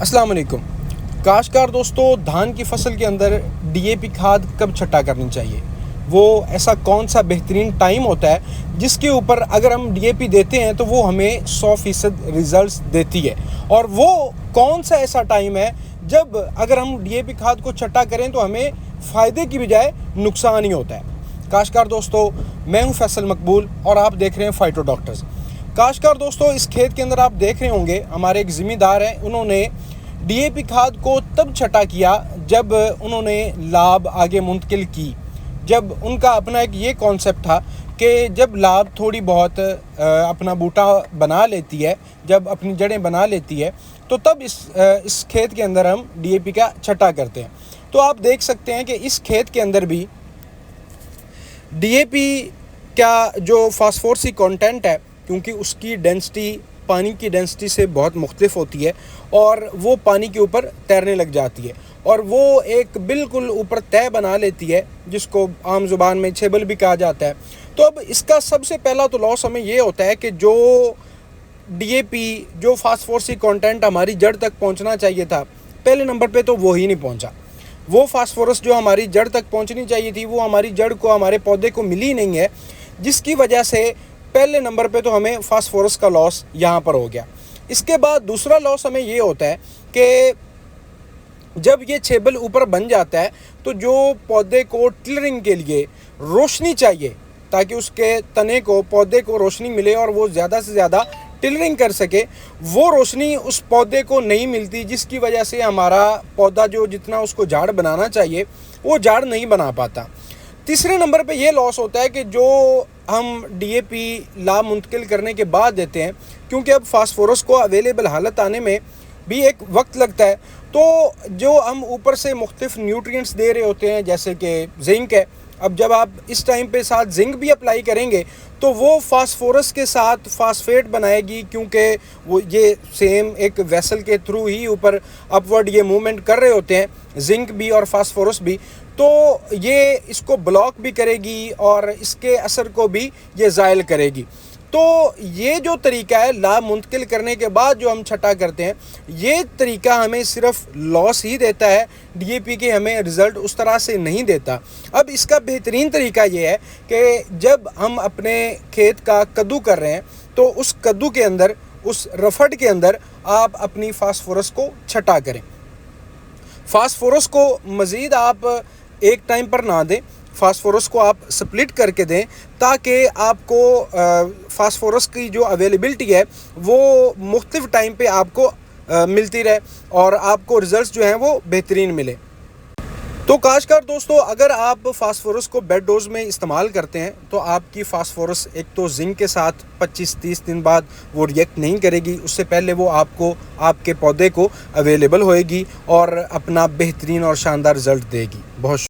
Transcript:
अस्सलाम वालेकुम। काश्तकार दोस्तों, धान की फसल के अंदर डीएपी खाद कब छट्टा करनी चाहिए? वो ऐसा कौन सा बेहतरीन टाइम होता है जिसके ऊपर अगर हम डीएपी देते हैं तो वो हमें 100% रिजल्ट्स देती है? और वो कौन सा ऐसा टाइम है जब अगर हम डीएपी खाद को छट्टा करें तो हमें फ़ायदे की बजाय नुकसान ही होता है? काश्तकार दोस्तों, मैं हूं फैसल मकबूल और आप देख रहे हैं फाइटो डॉक्टर्स। काश्तकार दोस्तों, इस खेत के अंदर आप देख रहे होंगे हमारे एक ज़िम्मेदार हैं, उन्होंने डीएपी खाद को तब छटा किया जब उन्होंने लाभ आगे मुंतकिल की। जब उनका अपना एक ये कॉन्सेप्ट था कि जब लाभ थोड़ी बहुत अपना बूटा बना लेती है, जब अपनी जड़ें बना लेती है, तो तब इस खेत के अंदर हम डीएपी का छटा करते हैं। तो आप देख सकते हैं कि इस खेत के अंदर भी डीएपी का जो फास्फोरसी कंटेंट है, क्योंकि उसकी डेंसिटी पानी की डेंसिटी से बहुत मुख्तलिफ होती है और वो पानी के ऊपर तैरने लग जाती है और वो एक बिल्कुल ऊपर तय बना लेती है, जिसको आम ज़ुबान में छेबल भी कहा जाता है। तो अब इसका सबसे पहला तो लॉस हमें ये होता है कि जो डीएपी, जो फास्फोरसी कंटेंट हमारी जड़ तक पहुंचना चाहिए था, पहले नंबर पे तो वो ही नहीं पहुंचा। वो फास्फोरस जो हमारी जड़ तक पहुंचनी चाहिए थी वो हमारी जड़ को, हमारे पौधे को मिली नहीं है, जिसकी वजह से पहले नंबर पे तो हमें फास्फोरस का लॉस यहाँ पर हो गया। इसके बाद दूसरा लॉस हमें ये होता है कि जब ये छेबल ऊपर बन जाता है तो जो पौधे को टिलरिंग के लिए रोशनी चाहिए, ताकि उसके तने को, पौधे को रोशनी मिले और वो ज़्यादा से ज़्यादा टिलरिंग कर सके, वो रोशनी उस पौधे को नहीं मिलती, जिसकी वजह से हमारा पौधा जो जितना उसको झाड़ बनाना चाहिए वो झाड़ नहीं बना पाता। तीसरे नंबर पे ये लॉस होता है कि जो हम डीएपी लाभ मुंतकिल करने के बाद देते हैं, क्योंकि अब फास्फोरस को अवेलेबल हालत आने में भी एक वक्त लगता है, तो जो हम ऊपर से मुख्तलिफ न्यूट्रिएंट्स दे रहे होते हैं, जैसे कि जिंक है, अब जब आप इस टाइम पे साथ जिंक भी अप्लाई करेंगे तो वो फास्फोरस के साथ फास्फेट बनाएगी, क्योंकि वो ये सेम एक वेसल के थ्रू ही ऊपर अपवर्ड ये मूवमेंट कर रहे होते हैं, जिंक भी और फास्फोरस भी, तो ये इसको ब्लॉक भी करेगी और इसके असर को भी ये ज़ायल करेगी। तो ये जो तरीका है लाभ मुंतकिल करने के बाद जो हम छटा करते हैं, ये तरीका हमें सिर्फ लॉस ही देता है, डीएपी के हमें रिज़ल्ट उस तरह से नहीं देता। अब इसका बेहतरीन तरीका ये है कि जब हम अपने खेत का कद्दू कर रहे हैं तो उस कद्दू के अंदर, उस रफड़ के अंदर आप अपनी फास्फोरस को छटा करें। फास्फोरस को मज़ीद आप एक टाइम पर ना दें, फास्फोरस को आप स्प्लिट करके दें, ताकि आपको फास्फोरस की जो अवेलेबिलिटी है वो मुख्तलिफ टाइम पे आपको मिलती रहे और आपको रिज़ल्ट्स जो हैं वो बेहतरीन मिले। तो काश्तकार दोस्तों, अगर आप फास्फोरस को बेड डोज में इस्तेमाल करते हैं तो आपकी फास्फोरस एक तो जिंक के साथ 25-30 दिन बाद वो रिएक्ट नहीं करेगी, उससे पहले वो आपको, आपके पौधे को अवेलेबल होएगी और अपना बेहतरीन और शानदार रिज़ल्ट देगी। बहुत